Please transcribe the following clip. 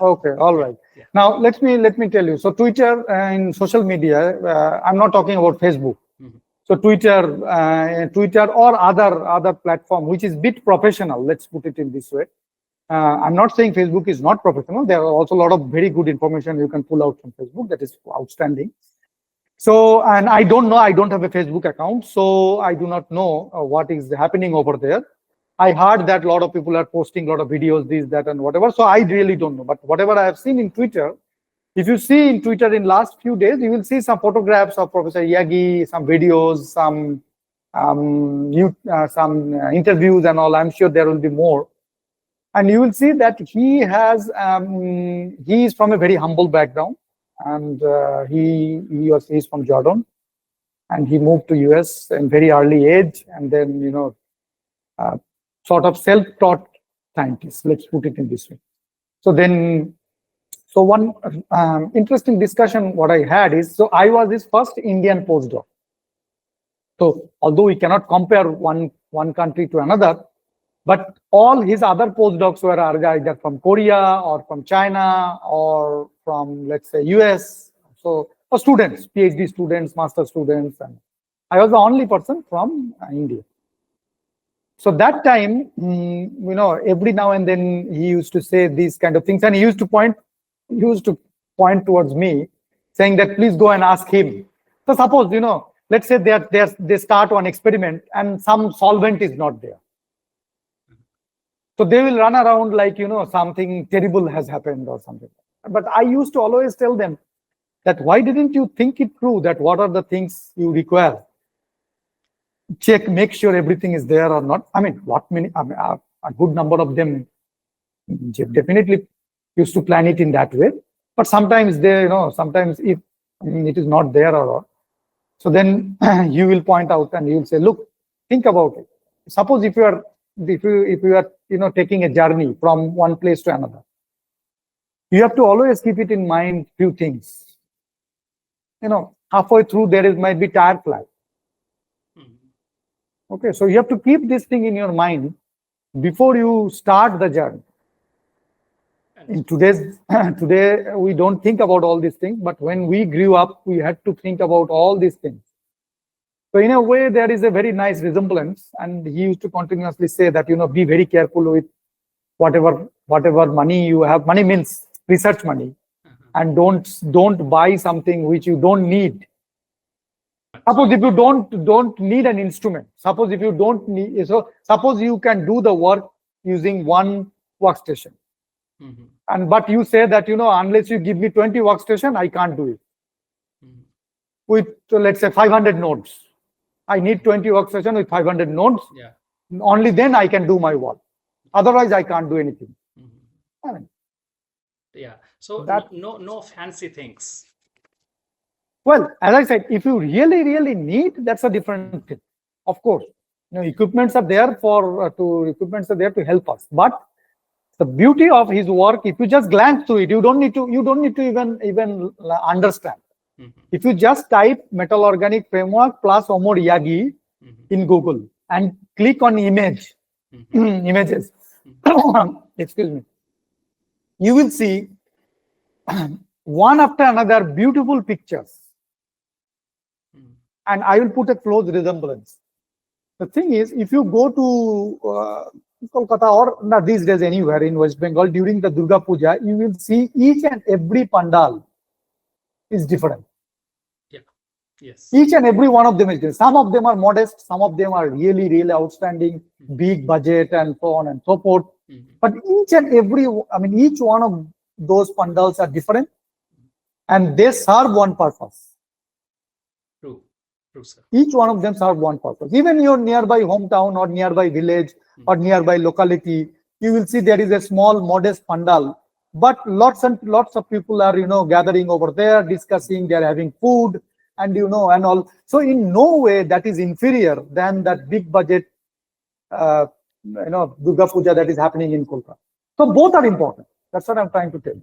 Okay, all right. Yeah. Now let me tell you. So Twitter in social media, I'm not talking about Facebook. Mhm. So Twitter or other platform which is bit professional. Let's put it in this way. I'm not saying Facebook is not professional. There are also a lot of very good information you can pull out from Facebook that is outstanding. So, and I don't know, I don't have a Facebook account, so I do not know what is happening over there. I heard that a lot of people are posting a lot of videos, this, that, and whatever. So I really don't know. But whatever I have seen in Twitter, if you see in Twitter in last few days, you will see some photographs of Professor Yaghi, some videos, some interviews and all. I'm sure there will be more. And you will see that he is from a very humble background, and he's from Jordan, and he moved to US in very early age, and then uh, sort of self-taught scientist. Let's put it in this way. So then, so one interesting discussion what I had is, so I was his first Indian postdoc. So although we cannot compare one country to another, but all his other postdocs were either from Korea or from China or from, let's say, US. So, or students, PhD students, master students, and I was the only person from India. So that time, every now and then he used to say these kind of things, and he used to point towards me, saying that please go and ask him. So suppose, let's say they start one experiment and some solvent is not there. So they will run around like, something terrible has happened or something. But I used to always tell them that why didn't you think it through, that what are the things you require? Check, make sure everything is there or not. I mean, a good number of them definitely used to plan it in that way. But sometimes sometimes if it is not there or not, so then you will point out and you will say, look, think about it. Suppose if you are taking a journey from one place to another, you have to always keep it in mind few things. Halfway through might be tire flat. Okay, so you have to keep this thing in your mind before you start the journey. In today we don't think about all these things, but when we grew up, we had to think about all these things. So in a way, there is a very nice resemblance, and he used to continuously say that be very careful with whatever money you have. Money means research money, and don't buy something which you don't need. Suppose if you don't need an instrument, suppose if you don't need, so suppose you can do the work using one workstation, but you say that unless you give me 20 workstation, I can't do it. With let's say 500 nodes. I need 20 workstation with 500 nodes. Yeah. Only then I can do my work. Otherwise, I can't do anything. I mean, yeah. So no fancy things. Well, as I said, if you really need, that's a different thing. Of course, equipments are there to help us. But the beauty of his work, if you just glance through it, you don't need to even understand. If you just type metal organic framework plus Omar Yaghi in Google and click on images, excuse me, you will see one after another beautiful pictures. And I will put a close resemblance. The thing is, if you go to Kolkata or these days anywhere in West Bengal during the Durga Puja, you will see each and every pandal is different. Yeah. Yes. Each and every one of them is different. Some of them are modest, some of them are really outstanding, big budget and so on and so forth. But each one of those pandals are different, and they serve one purpose. True, sir. Each one of them serve one purpose. Even your nearby hometown or nearby village or nearby locality, you will see there is a small modest pandal, but lots of people are gathering over there, discussing, they are having food and and all. So in no way that is inferior than that big budget Durga Puja that is happening in Kolkata. So both are important. That's what I'm trying to tell you.